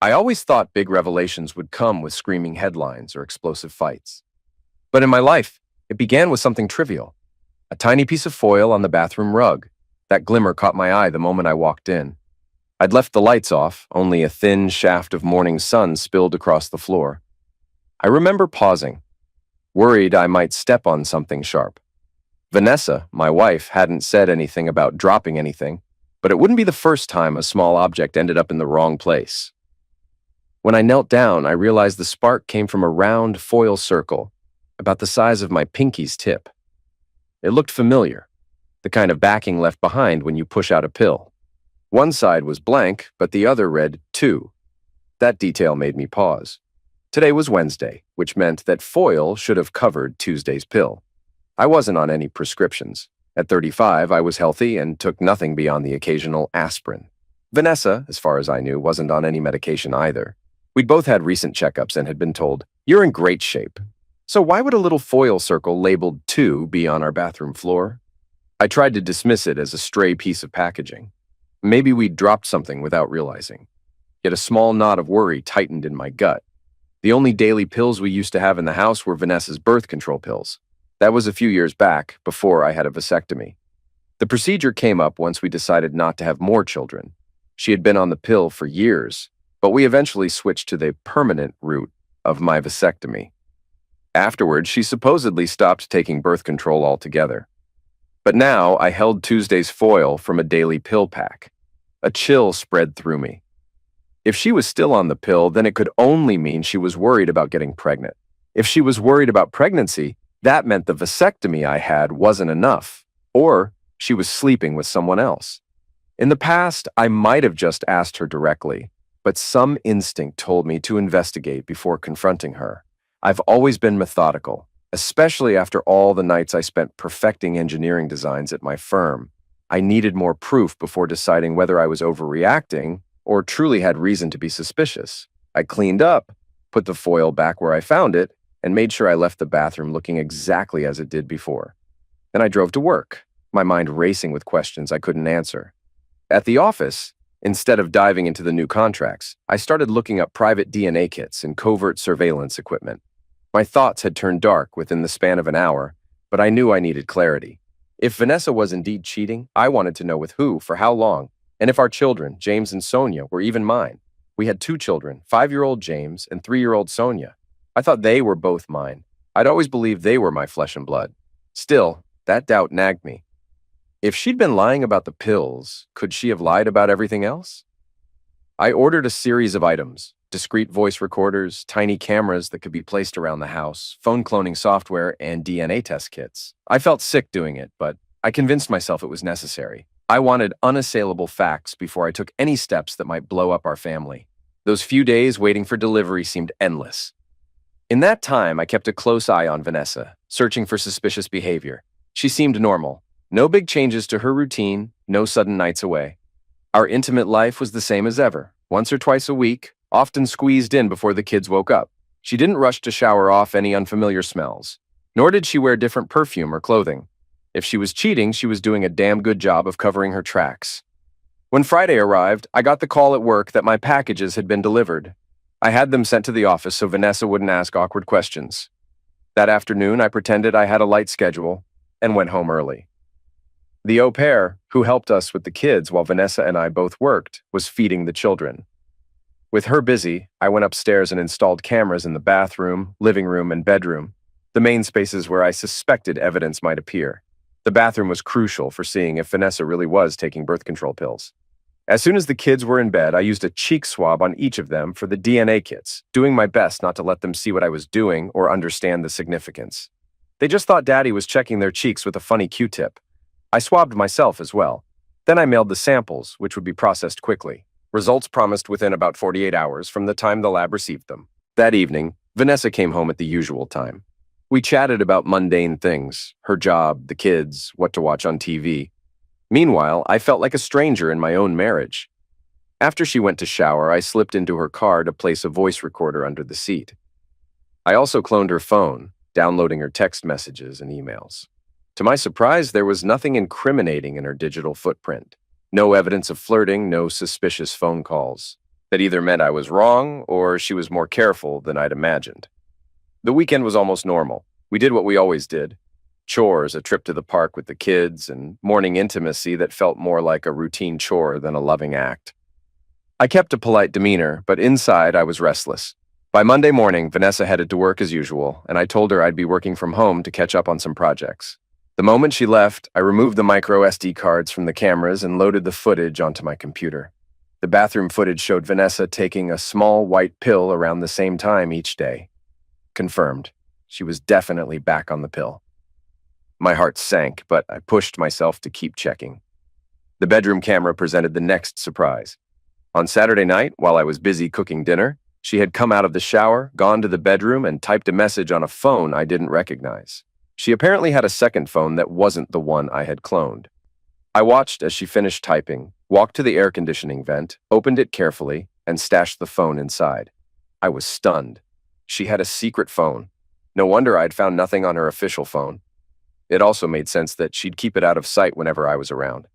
I always thought big revelations would come with screaming headlines or explosive fights. But in my life, it began with something trivial. A tiny piece of foil on the bathroom rug. That glimmer caught my eye the moment I walked in. I'd left the lights off, only a thin shaft of morning sun spilled across the floor. I remember pausing, worried I might step on something sharp. Vanessa, my wife, hadn't said anything about dropping anything, but it wouldn't be the first time a small object ended up in the wrong place. When I knelt down, I realized the spark came from a round foil circle, about the size of my pinky's tip. It looked familiar, the kind of backing left behind when you push out a pill. One side was blank, but the other read 2. That detail made me pause. Today was Wednesday, which meant that foil should have covered Tuesday's pill. I wasn't on any prescriptions. At 35, I was healthy and took nothing beyond the occasional aspirin. Vanessa, as far as I knew, wasn't on any medication either. We'd both had recent checkups and had been told, "You're in great shape." So why would a little foil circle labeled 2 be on our bathroom floor? I tried to dismiss it as a stray piece of packaging. Maybe we'd dropped something without realizing. Yet a small knot of worry tightened in my gut. The only daily pills we used to have in the house were Vanessa's birth control pills. That was a few years back, before I had a vasectomy. The procedure came up once we decided not to have more children. She had been on the pill for years, but we eventually switched to the permanent route of my vasectomy. Afterwards, she supposedly stopped taking birth control altogether. But now I held Tuesday's foil from a daily pill pack. A chill spread through me. If she was still on the pill, then it could only mean she was worried about getting pregnant. If she was worried about pregnancy, that meant the vasectomy I had wasn't enough, or she was sleeping with someone else. In the past, I might have just asked her directly, but some instinct told me to investigate before confronting her. I've always been methodical, especially after all the nights I spent perfecting engineering designs at my firm. I needed more proof before deciding whether I was overreacting or truly had reason to be suspicious. I cleaned up, put the foil back where I found it, and made sure I left the bathroom looking exactly as it did before. Then I drove to work, my mind racing with questions I couldn't answer. At the office, instead of diving into the new contracts, I started looking up private DNA kits and covert surveillance equipment. My thoughts had turned dark within the span of an hour, but I knew I needed clarity. If Vanessa was indeed cheating, I wanted to know with who, for how long, and if our children, James and Sonia, were even mine. We had 2 children, 5-year-old James and 3-year-old Sonia. I thought they were both mine. I'd always believed they were my flesh and blood. Still, that doubt nagged me. If she'd been lying about the pills, could she have lied about everything else? I ordered a series of items: discrete voice recorders, tiny cameras that could be placed around the house, phone cloning software, and DNA test kits. I felt sick doing it, but I convinced myself it was necessary. I wanted unassailable facts before I took any steps that might blow up our family. Those few days waiting for delivery seemed endless. In that time, I kept a close eye on Vanessa, searching for suspicious behavior. She seemed normal. No big changes to her routine, no sudden nights away. Our intimate life was the same as ever, once or twice a week, often squeezed in before the kids woke up. She didn't rush to shower off any unfamiliar smells, nor did she wear different perfume or clothing. If she was cheating, she was doing a damn good job of covering her tracks. When Friday arrived, I got the call at work that my packages had been delivered. I had them sent to the office so Vanessa wouldn't ask awkward questions. That afternoon, I pretended I had a light schedule and went home early. The au pair, who helped us with the kids while Vanessa and I both worked, was feeding the children. With her busy, I went upstairs and installed cameras in the bathroom, living room, and bedroom, the main spaces where I suspected evidence might appear. The bathroom was crucial for seeing if Vanessa really was taking birth control pills. As soon as the kids were in bed, I used a cheek swab on each of them for the DNA kits, doing my best not to let them see what I was doing or understand the significance. They just thought Daddy was checking their cheeks with a funny Q-tip. I swabbed myself as well. Then I mailed the samples, which would be processed quickly. Results promised within about 48 hours from the time the lab received them. That evening, Vanessa came home at the usual time. We chatted about mundane things, her job, the kids, what to watch on TV. Meanwhile, I felt like a stranger in my own marriage. After she went to shower, I slipped into her car to place a voice recorder under the seat. I also cloned her phone, downloading her text messages and emails. To my surprise, there was nothing incriminating in her digital footprint. No evidence of flirting, no suspicious phone calls. That either meant I was wrong or she was more careful than I'd imagined. The weekend was almost normal. We did what we always did. Chores, a trip to the park with the kids, and morning intimacy that felt more like a routine chore than a loving act. I kept a polite demeanor, but inside I was restless. By Monday morning, Vanessa headed to work as usual, and I told her I'd be working from home to catch up on some projects. The moment she left, I removed the micro SD cards from the cameras and loaded the footage onto my computer. The bathroom footage showed Vanessa taking a small white pill around the same time each day. Confirmed. She was definitely back on the pill. My heart sank, but I pushed myself to keep checking. The bedroom camera presented the next surprise. On Saturday night, while I was busy cooking dinner, she had come out of the shower, gone to the bedroom, and typed a message on a phone I didn't recognize. She apparently had a second phone that wasn't the one I had cloned. I watched as she finished typing, walked to the air conditioning vent, opened it carefully, and stashed the phone inside. I was stunned. She had a secret phone. No wonder I'd found nothing on her official phone. It also made sense that she'd keep it out of sight whenever I was around.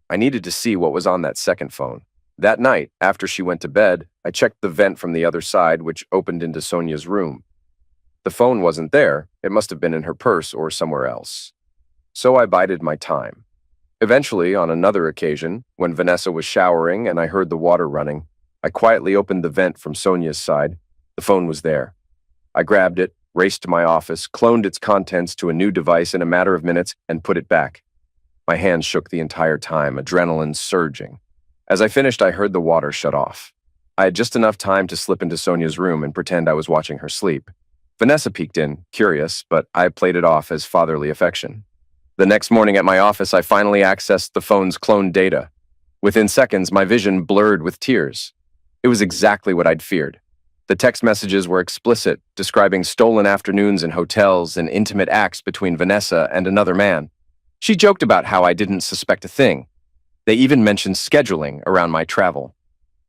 I needed to see what was on that second phone. That night, after she went to bed, I checked the vent from the other side, which opened into Sonia's room. The phone wasn't there. It must have been in her purse or somewhere else. So I bided my time. Eventually, on another occasion, when Vanessa was showering and I heard the water running, I quietly opened the vent from Sonia's side. The phone was there. I grabbed it, raced to my office, cloned its contents to a new device in a matter of minutes, and put it back. My hands shook the entire time, adrenaline surging. As I finished, I heard the water shut off. I had just enough time to slip into Sonia's room and pretend I was watching her sleep. Vanessa peeked in, curious, but I played it off as fatherly affection. The next morning at my office, I finally accessed the phone's cloned data. Within seconds, my vision blurred with tears. It was exactly what I'd feared. The text messages were explicit, describing stolen afternoons in hotels and intimate acts between Vanessa and another man. She joked about how I didn't suspect a thing. They even mentioned scheduling around my travel.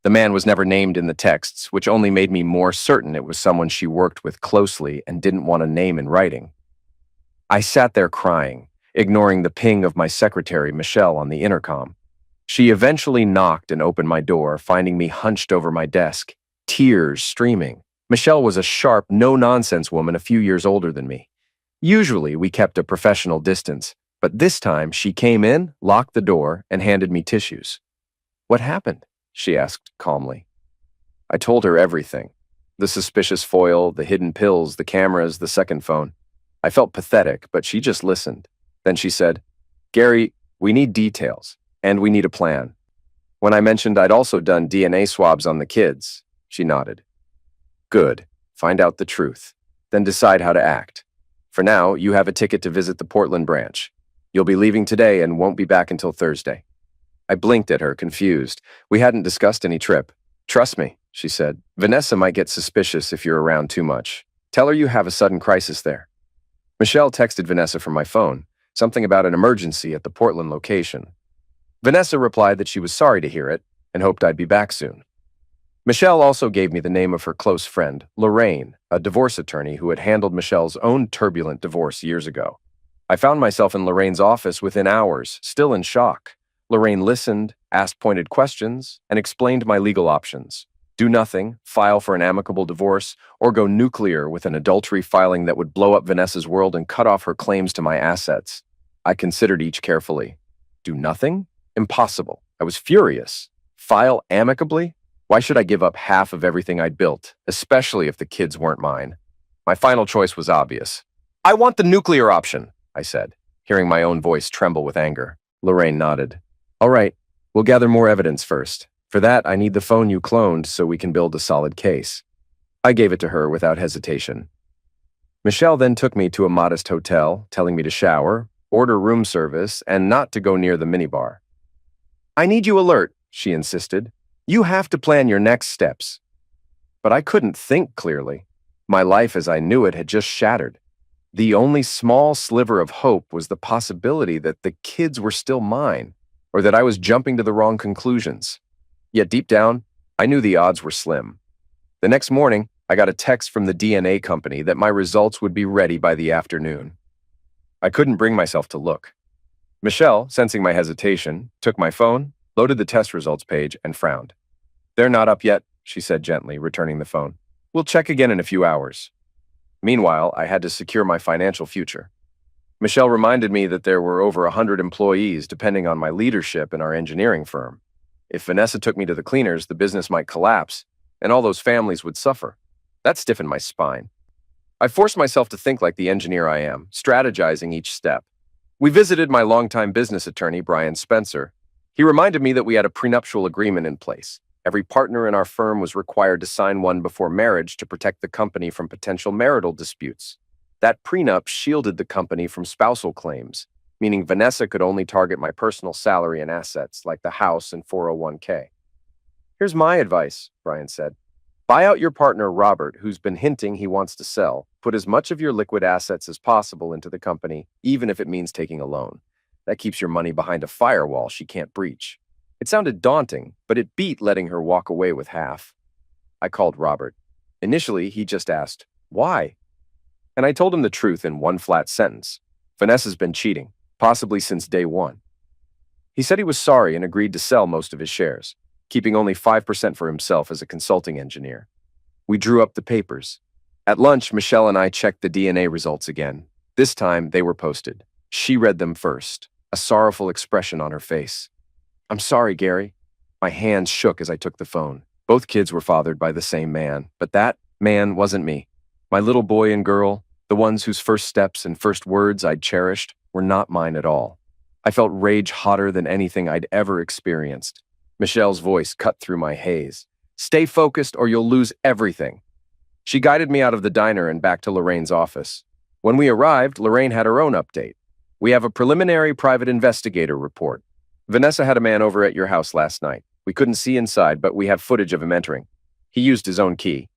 The man was never named in the texts, which only made me more certain it was someone she worked with closely and didn't want a name in writing. I sat there crying, ignoring the ping of my secretary, Michelle, on the intercom. She eventually knocked and opened my door, finding me hunched over my desk, tears streaming. Michelle was a sharp, no-nonsense woman a few years older than me. Usually, we kept a professional distance, but this time she came in, locked the door, and handed me tissues. "What happened?" she asked calmly. I told her everything. The suspicious foil, the hidden pills, the cameras, the second phone. I felt pathetic, but she just listened. Then she said, "Gary, we need details, and we need a plan." When I mentioned I'd also done DNA swabs on the kids, she nodded. "Good. Find out the truth. Then decide how to act. For now, you have a ticket to visit the Portland branch. You'll be leaving today and won't be back until Thursday." I blinked at her, confused. We hadn't discussed any trip. "Trust me," she said. "Vanessa might get suspicious if you're around too much. Tell her you have a sudden crisis there." Michelle texted Vanessa from my phone, something about an emergency at the Portland location. Vanessa replied that she was sorry to hear it and hoped I'd be back soon. Michelle also gave me the name of her close friend, Lorraine, a divorce attorney who had handled Michelle's own turbulent divorce years ago. I found myself in Lorraine's office within hours, still in shock. Lorraine listened, asked pointed questions, and explained my legal options. Do nothing, file for an amicable divorce, or go nuclear with an adultery filing that would blow up Vanessa's world and cut off her claims to my assets. I considered each carefully. Do nothing? Impossible. I was furious. File amicably? Why should I give up half of everything I'd built, especially if the kids weren't mine? My final choice was obvious. "I want the nuclear option," I said, hearing my own voice tremble with anger. Lorraine nodded. "All right, we'll gather more evidence first. For that, I need the phone you cloned so we can build a solid case." I gave it to her without hesitation. Michelle then took me to a modest hotel, telling me to shower, order room service, and not to go near the minibar. "I need you alert," she insisted. "You have to plan your next steps." But I couldn't think clearly. My life as I knew it had just shattered. The only small sliver of hope was the possibility that the kids were still mine, or that I was jumping to the wrong conclusions. Yet deep down, I knew the odds were slim. The next morning, I got a text from the DNA company that my results would be ready by the afternoon. I couldn't bring myself to look. Michelle, sensing my hesitation, took my phone, loaded the test results page, and frowned. They're not up yet, she said gently, returning the phone. We'll check again in a few hours. Meanwhile, I had to secure my financial future. Michelle reminded me that there were over 100 employees depending on my leadership in our engineering firm. If Vanessa took me to the cleaners, the business might collapse, and all those families would suffer. That stiffened my spine. I forced myself to think like the engineer I am, strategizing each step. We visited my longtime business attorney, Brian Spencer. He reminded me that we had a prenuptial agreement in place. Every partner in our firm was required to sign one before marriage to protect the company from potential marital disputes. That prenup shielded the company from spousal claims, meaning Vanessa could only target my personal salary and assets, like the house and 401k. Here's my advice, Brian said. Buy out your partner, Robert, who's been hinting he wants to sell. Put as much of your liquid assets as possible into the company, even if it means taking a loan. That keeps your money behind a firewall she can't breach. It sounded daunting, but it beat letting her walk away with half. I called Robert. Initially, he just asked, "Why?" And I told him the truth in one flat sentence. Vanessa's been cheating, possibly since day one. He said he was sorry and agreed to sell most of his shares, keeping only 5% for himself as a consulting engineer. We drew up the papers. At lunch, Michelle and I checked the DNA results again. This time, they were posted. She read them first, a sorrowful expression on her face. "I'm sorry, Gary." My hands shook as I took the phone. Both kids were fathered by the same man, but that man wasn't me. My little boy and girl, the ones whose first steps and first words I'd cherished, were not mine at all. I felt rage hotter than anything I'd ever experienced. Michelle's voice cut through my haze. "Stay focused or you'll lose everything." She guided me out of the diner and back to Lorraine's office. When we arrived, Lorraine had her own update. "We have a preliminary private investigator report. Vanessa had a man over at your house last night. We couldn't see inside, but we have footage of him entering. He used his own key."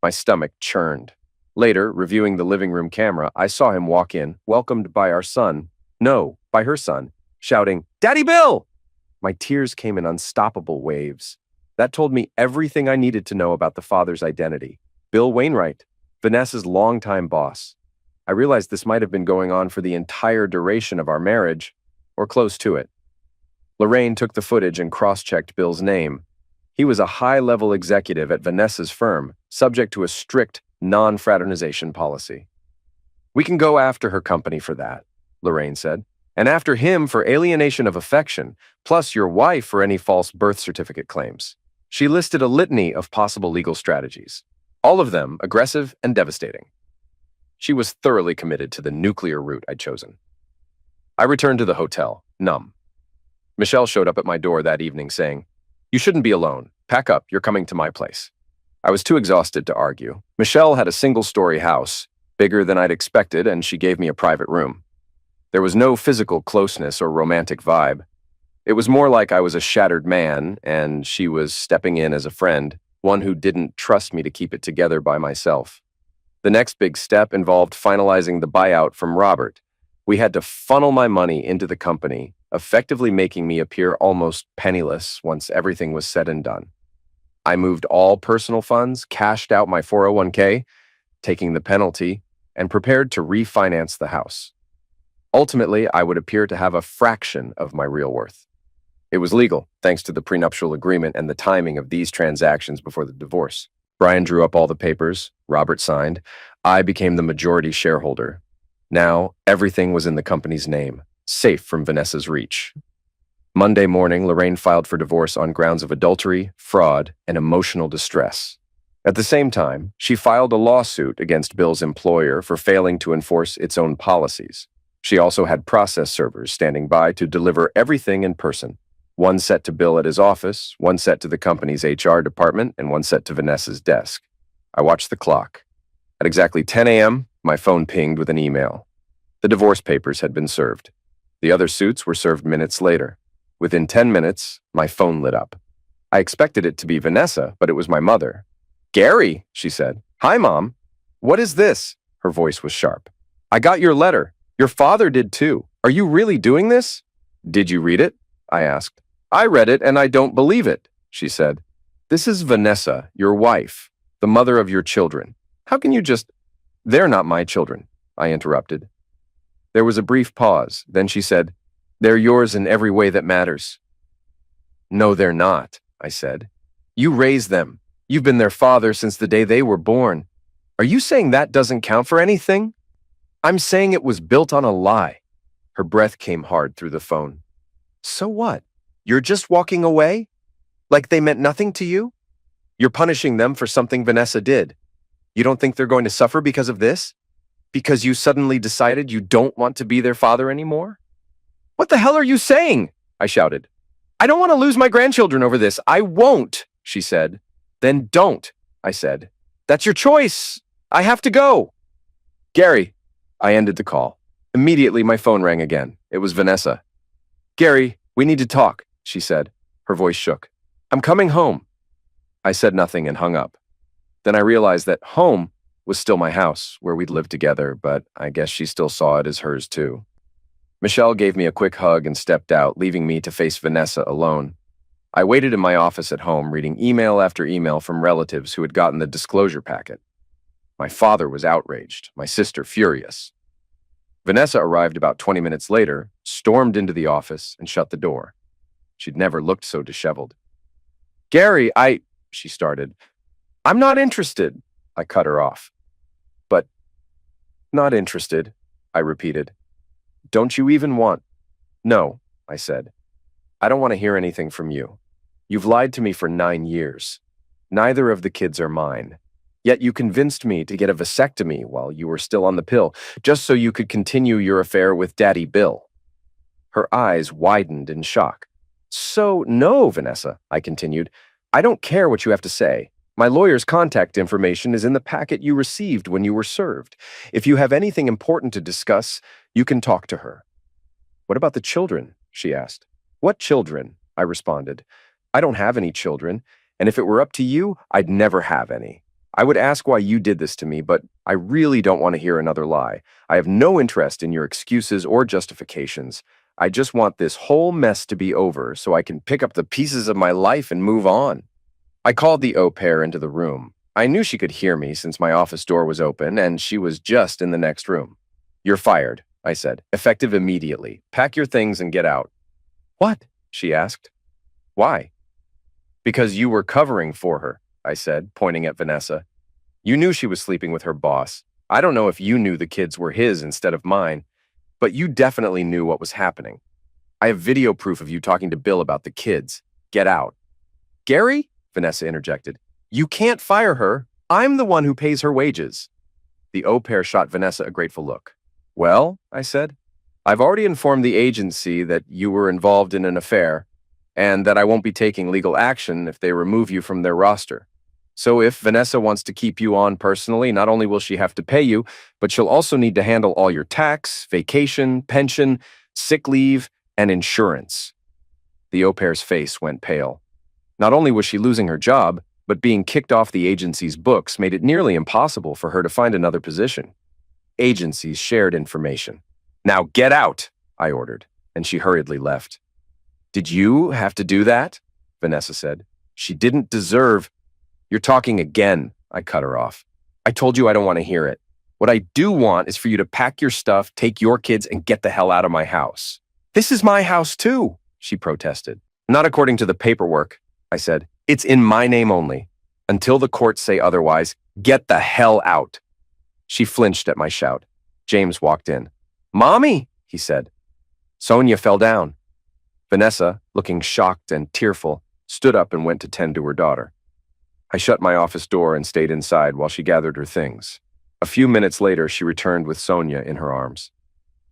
My stomach churned. Later, reviewing the living room camera, I saw him walk in, welcomed by our son. No, by her son, shouting, "Daddy Bill!" My tears came in unstoppable waves. That told me everything I needed to know about the father's identity. Bill Wainwright, Vanessa's longtime boss. I realized this might have been going on for the entire duration of our marriage, or close to it. Lorraine took the footage and cross-checked Bill's name. He was a high-level executive at Vanessa's firm, subject to a strict non-fraternization policy. "We can go after her company for that," Lorraine said, "and after him for alienation of affection, plus your wife for any false birth certificate claims." She listed a litany of possible legal strategies, all of them aggressive and devastating. She was thoroughly committed to the nuclear route I'd chosen. I returned to the hotel, numb. Michelle showed up at my door that evening saying, "You shouldn't be alone. Pack up, you're coming to my place." I was too exhausted to argue. Michelle had a single-story house, bigger than I'd expected, and she gave me a private room. There was no physical closeness or romantic vibe. It was more like I was a shattered man, and she was stepping in as a friend, one who didn't trust me to keep it together by myself. The next big step involved finalizing the buyout from Robert. We had to funnel my money into the company, effectively making me appear almost penniless once everything was said and done. I moved all personal funds, cashed out my 401k, taking the penalty, and prepared to refinance the house. Ultimately, I would appear to have a fraction of my real worth. It was legal, thanks to the prenuptial agreement and the timing of these transactions before the divorce. Brian drew up all the papers, Robert signed. I became the majority shareholder. Now, everything was in the company's name, safe from Vanessa's reach. Monday morning, Lorraine filed for divorce on grounds of adultery, fraud, and emotional distress. At the same time, she filed a lawsuit against Bill's employer for failing to enforce its own policies. She also had process servers standing by to deliver everything in person. One set to Bill at his office, one set to the company's HR department, and one set to Vanessa's desk. I watched the clock. At exactly 10 a.m., my phone pinged with an email. The divorce papers had been served. The other suits were served minutes later. Within 10 minutes, my phone lit up. I expected it to be Vanessa, but it was my mother. "Gary," she said. "Hi, Mom." "What is this?" Her voice was sharp. "I got your letter. Your father did too. Are you really doing this?" "Did you read it?" I asked. "I read it and I don't believe it," she said. "This is Vanessa, your wife, the mother of your children. How can you just—" "They're not my children," I interrupted. There was a brief pause. Then she said, "They're yours in every way that matters." "No, they're not," I said. You raised them. You've been their father since the day they were born. Are you saying that doesn't count for anything? I'm saying it was built on a lie. Her breath came hard through the phone. So what? You're just walking away? Like they meant nothing to you? You're punishing them for something Vanessa did. You don't think they're going to suffer because of this? Because you suddenly decided you don't want to be their father anymore? What the hell are you saying? I shouted. I don't want to lose my grandchildren over this. I won't, she said. Then don't, I said. That's your choice. I have to go. Gary, I ended the call. Immediately, my phone rang again. It was Vanessa. Gary, we need to talk, she said. Her voice shook. I'm coming home. I said nothing and hung up. Then I realized that home was still my house, where we'd lived together, but I guess she still saw it as hers too. Michelle gave me a quick hug and stepped out, leaving me to face Vanessa alone. I waited in my office at home, reading email after email from relatives who had gotten the disclosure packet. My father was outraged, my sister furious. Vanessa arrived about 20 minutes later, stormed into the office, and shut the door. She'd never looked so disheveled. Gary, she started. I'm not interested, I cut her off. But, not interested, I repeated. Don't you even want? No, I said. I don't want to hear anything from you. You've lied to me for 9 years. Neither of the kids are mine. Yet you convinced me to get a vasectomy while you were still on the pill, just so you could continue your affair with Daddy Bill. Her eyes widened in shock. So, no, Vanessa, I continued. I don't care what you have to say. My lawyer's contact information is in the packet you received when you were served. If you have anything important to discuss, you can talk to her. What about the children? She asked. What children? I responded. I don't have any children, and if it were up to you, I'd never have any. I would ask why you did this to me, but I really don't want to hear another lie. I have no interest in your excuses or justifications. I just want this whole mess to be over so I can pick up the pieces of my life and move on. I called the au pair into the room. I knew she could hear me since my office door was open and she was just in the next room. You're fired, I said, effective immediately. Pack your things and get out. What? She asked. Why? Because you were covering for her, I said, pointing at Vanessa. You knew she was sleeping with her boss. I don't know if you knew the kids were his instead of mine, but you definitely knew what was happening. I have video proof of you talking to Bill about the kids. Get out. Gary? Vanessa interjected. You can't fire her. I'm the one who pays her wages. The au pair shot Vanessa a grateful look. Well, I said, I've already informed the agency that you were involved in an affair and that I won't be taking legal action if they remove you from their roster. So if Vanessa wants to keep you on personally, not only will she have to pay you, but she'll also need to handle all your tax, vacation, pension, sick leave, and insurance. The au pair's face went pale. Not only was she losing her job, but being kicked off the agency's books made it nearly impossible for her to find another position. Agencies shared information. Now get out, I ordered, and she hurriedly left. Did you have to do that? Vanessa said. She didn't deserve. You're talking again, I cut her off. I told you I don't want to hear it. What I do want is for you to pack your stuff, take your kids, and get the hell out of my house. This is my house too, she protested. Not according to the paperwork, I said. It's in my name only. Until the courts say otherwise, get the hell out. She flinched at my shout. James walked in. Mommy, he said. Sonia fell down. Vanessa, looking shocked and tearful, stood up and went to tend to her daughter. I shut my office door and stayed inside while she gathered her things. A few minutes later, she returned with Sonia in her arms.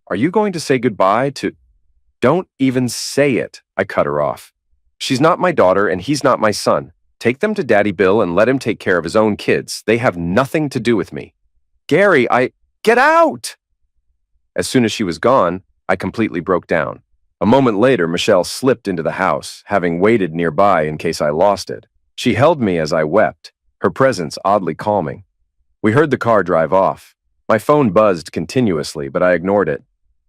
Are you going to say goodbye to... Don't even say it, I cut her off. She's not my daughter and he's not my son. Take them to Daddy Bill and let him take care of his own kids. They have nothing to do with me. Gary, Get out! As soon as she was gone, I completely broke down. A moment later, Michelle slipped into the house, having waited nearby in case I lost it. She held me as I wept, her presence oddly calming. We heard the car drive off. My phone buzzed continuously, but I ignored it.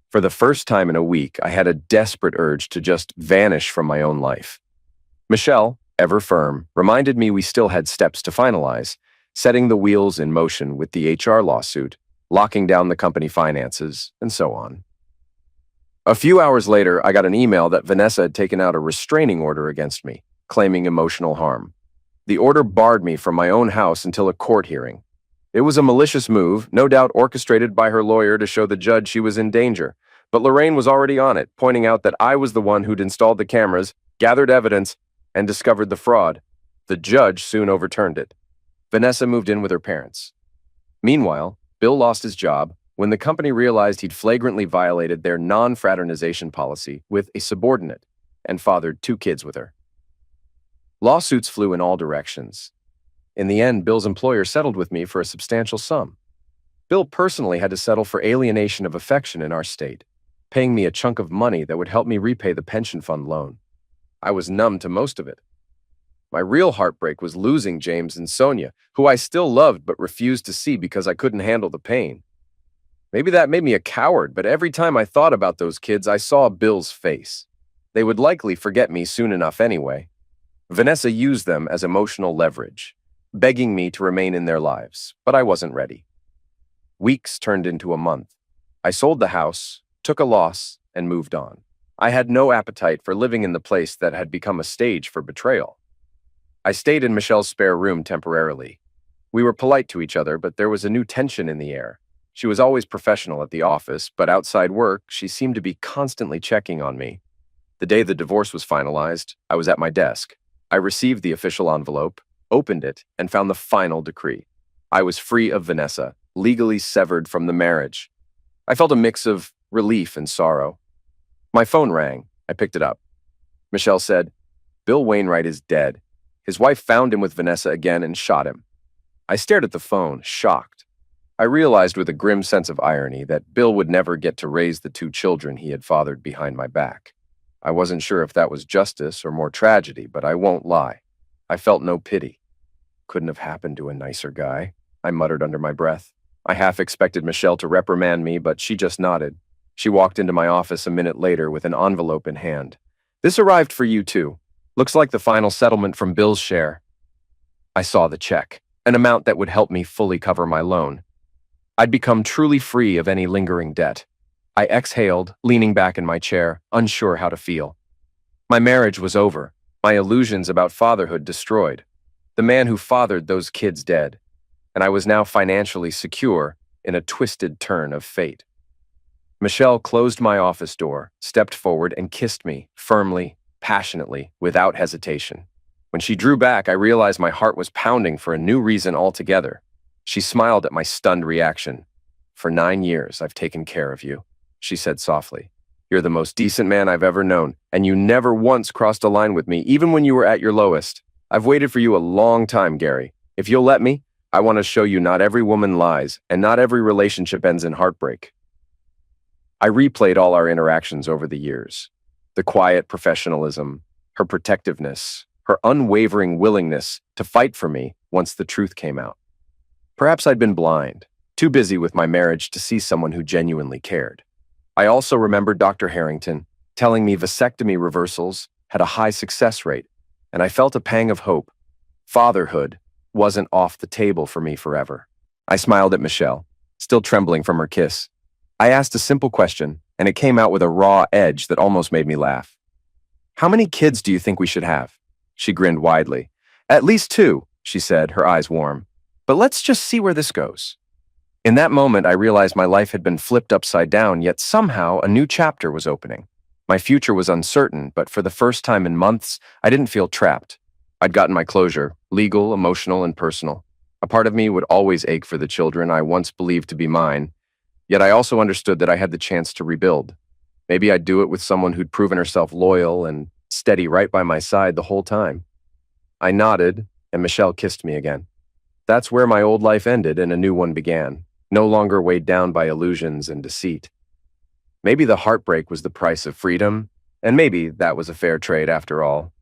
For the first time in a week, I had a desperate urge to just vanish from my own life. Michelle, ever firm, reminded me we still had steps to finalize, setting the wheels in motion with the HR lawsuit, locking down the company finances, and so on. A few hours later, I got an email that Vanessa had taken out a restraining order against me, claiming emotional harm. The order barred me from my own house until a court hearing. It was a malicious move, no doubt orchestrated by her lawyer to show the judge she was in danger, but Lorraine was already on it, pointing out that I was the one who'd installed the cameras, gathered evidence, and discovered the fraud. The judge soon overturned it. Vanessa moved in with her parents. Meanwhile, Bill lost his job when the company realized he'd flagrantly violated their non-fraternization policy with a subordinate and fathered 2 kids with her. Lawsuits flew in all directions. In the end, Bill's employer settled with me for a substantial sum. Bill personally had to settle for alienation of affection in our state, paying me a chunk of money that would help me repay the pension fund loan. I was numb to most of it. My real heartbreak was losing James and Sonia, who I still loved but refused to see because I couldn't handle the pain. Maybe that made me a coward, but every time I thought about those kids, I saw Bill's face. They would likely forget me soon enough anyway. Vanessa used them as emotional leverage, begging me to remain in their lives, but I wasn't ready. Weeks turned into a month. I sold the house, took a loss, and moved on. I had no appetite for living in the place that had become a stage for betrayal. I stayed in Michelle's spare room temporarily. We were polite to each other, but there was a new tension in the air. She was always professional at the office, but outside work, she seemed to be constantly checking on me. The day the divorce was finalized, I was at my desk. I received the official envelope, opened it, and found the final decree. I was free of Vanessa, legally severed from the marriage. I felt a mix of relief and sorrow. My phone rang. I picked it up. Michelle said, "Bill Wainwright is dead. His wife found him with Vanessa again and shot him." I stared at the phone, shocked. I realized with a grim sense of irony that Bill would never get to raise the 2 children he had fathered behind my back. I wasn't sure if that was justice or more tragedy, but I won't lie. I felt no pity. Couldn't have happened to a nicer guy, I muttered under my breath. I half expected Michelle to reprimand me, but she just nodded. She walked into my office a minute later with an envelope in hand. "This arrived for you too. Looks like the final settlement from Bill's share." I saw the check, an amount that would help me fully cover my loan. I'd become truly free of any lingering debt. I exhaled, leaning back in my chair, unsure how to feel. My marriage was over, my illusions about fatherhood destroyed, the man who fathered those kids dead, and I was now financially secure in a twisted turn of fate. Michelle closed my office door, stepped forward, and kissed me, firmly, passionately, without hesitation. When she drew back, I realized my heart was pounding for a new reason altogether. She smiled at my stunned reaction. "For 9 years, I've taken care of you," she said softly. "You're the most decent man I've ever known, and you never once crossed a line with me, even when you were at your lowest. I've waited for you a long time, Gary. If you'll let me, I want to show you not every woman lies, and not every relationship ends in heartbreak." I replayed all our interactions over the years. The quiet professionalism, her protectiveness, her unwavering willingness to fight for me once the truth came out. Perhaps I'd been blind, too busy with my marriage to see someone who genuinely cared. I also remembered Dr. Harrington telling me vasectomy reversals had a high success rate, and I felt a pang of hope. Fatherhood wasn't off the table for me forever. I smiled at Michelle, still trembling from her kiss. I asked a simple question, and it came out with a raw edge that almost made me laugh. "How many kids do you think we should have?" She grinned widely. "At least 2, she said, her eyes warm. "But let's just see where this goes." In that moment, I realized my life had been flipped upside down, yet somehow a new chapter was opening. My future was uncertain, but for the first time in months, I didn't feel trapped. I'd gotten my closure, legal, emotional, and personal. A part of me would always ache for the children I once believed to be mine, yet I also understood that I had the chance to rebuild. Maybe I'd do it with someone who'd proven herself loyal and steady right by my side the whole time. I nodded, and Michelle kissed me again. That's where my old life ended and a new one began, no longer weighed down by illusions and deceit. Maybe the heartbreak was the price of freedom, and maybe that was a fair trade after all.